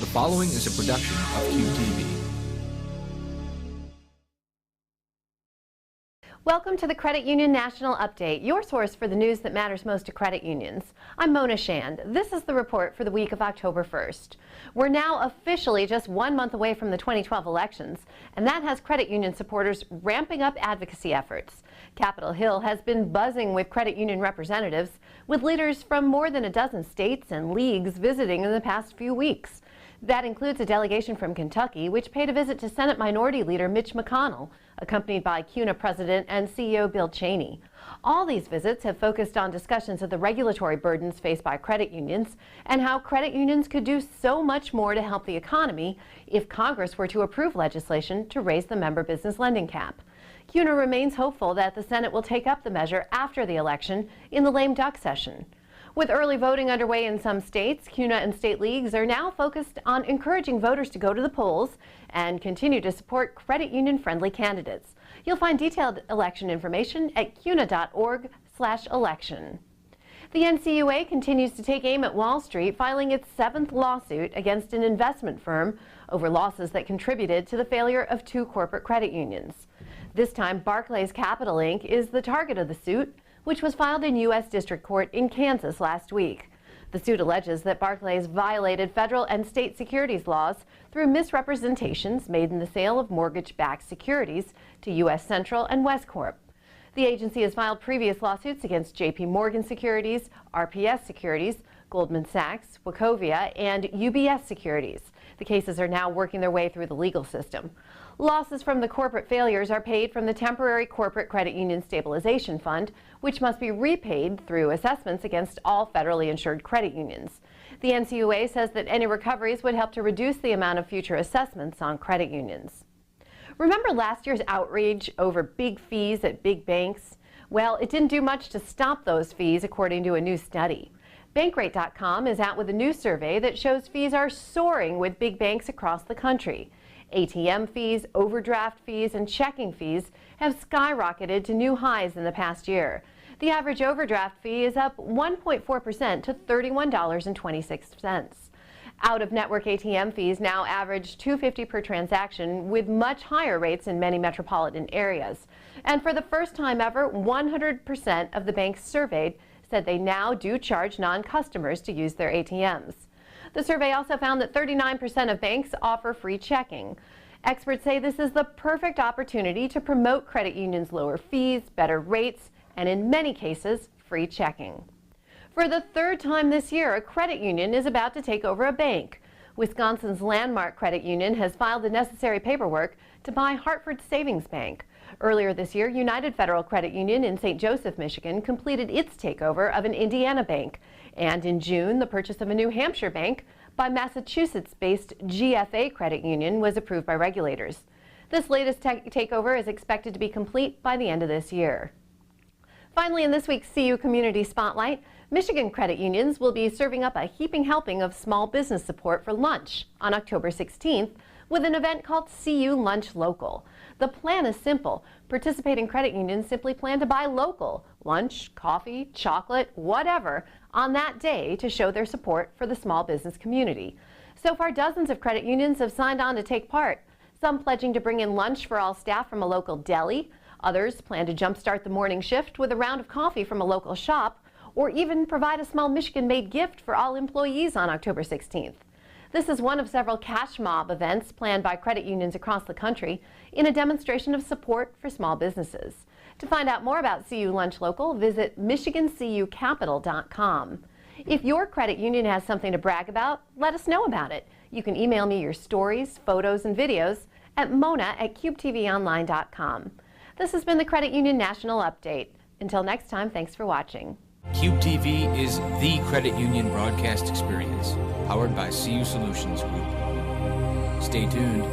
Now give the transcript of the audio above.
following is a production of QTV. Welcome to the Credit Union National Update, your source for the news that matters most to credit unions. I'm Mona Shand. This is the report for the week of October 1st. We're now officially just 1 month away from the 2012 elections, and that has credit union supporters ramping up advocacy efforts. Capitol Hill has been buzzing with credit union representatives, with leaders from more than a dozen states and leagues visiting in the past few weeks. That includes a delegation from Kentucky, which paid a visit to Senate Minority Leader Mitch McConnell, accompanied by CUNA President and CEO Bill Cheney. All these visits have focused on discussions of the regulatory burdens faced by credit unions and how credit unions could do so much more to help the economy if Congress were to approve legislation to raise the member business lending cap. CUNA remains hopeful that the Senate will take up the measure after the election in the lame duck session. With early voting underway in some states, CUNA and state leagues are now focused on encouraging voters to go to the polls and continue to support credit union-friendly candidates. You'll find detailed election information at cuna.org/election. The NCUA continues to take aim at Wall Street, filing its 7th lawsuit against an investment firm over losses that contributed to the failure of 2 corporate credit unions. This time, Barclays Capital Inc. is the target of the suit, which was filed in U.S. District Court in Kansas last week. The suit alleges that Barclays violated federal and state securities laws through misrepresentations made in the sale of mortgage-backed securities to U.S. Central and Westcorp. The agency has filed previous lawsuits against J.P. Morgan Securities, RPS Securities, Goldman Sachs, Wachovia, and UBS Securities. The cases are now working their way through the legal system. Losses from the corporate failures are paid from the temporary Corporate Credit Union Stabilization Fund, which must be repaid through assessments against all federally insured credit unions. The NCUA says that any recoveries would help to reduce the amount of future assessments on credit unions. Remember last year's outrage over big fees at big banks? Well, it didn't do much to stop those fees, according to a new study. Bankrate.com is out with a new survey that shows fees are soaring with big banks across the country. ATM fees, overdraft fees, and checking fees have skyrocketed to new highs in the past year. The average overdraft fee is up 1.4% to $31.26. Out-of-network ATM fees now average $2.50 per transaction, with much higher rates in many metropolitan areas. And for the first time ever, 100% of the banks surveyed said they now do charge non-customers to use their ATMs. The survey also found that 39% of banks offer free checking. Experts say this is the perfect opportunity to promote credit unions' lower fees, better rates, and in many cases, free checking. For the 3rd time this year, a credit union is about to take over a bank. Wisconsin's Landmark Credit Union has filed the necessary paperwork to buy Hartford Savings Bank. Earlier this year, United Federal Credit Union in St. Joseph, Michigan, completed its takeover of an Indiana bank. And in June, the purchase of a New Hampshire bank by Massachusetts-based GFA Credit Union was approved by regulators. This latest takeover is expected to be complete by the end of this year. Finally, in this week's CU Community Spotlight, Michigan credit unions will be serving up a heaping helping of small business support for lunch on October 16th with an event called CU Lunch Local. The plan is simple. Participating credit unions simply plan to buy local lunch, coffee, chocolate, whatever on that day to show their support for the small business community. So far, dozens of credit unions have signed on to take part, some pledging to bring in lunch for all staff from a local deli. Others plan to jumpstart the morning shift with a round of coffee from a local shop, or even provide a small Michigan-made gift for all employees on October 16th. This is one of several cash mob events planned by credit unions across the country in a demonstration of support for small businesses. To find out more about CU Lunch Local, visit MichiganCUCapital.com. If your credit union has something to brag about, let us know about it. You can email me your stories, photos, and videos at mona@cubetvonline.com. This has been the Credit Union National Update. Until next time, thanks for watching. Cube TV is the credit union broadcast experience, powered by CU Solutions Group. Stay tuned.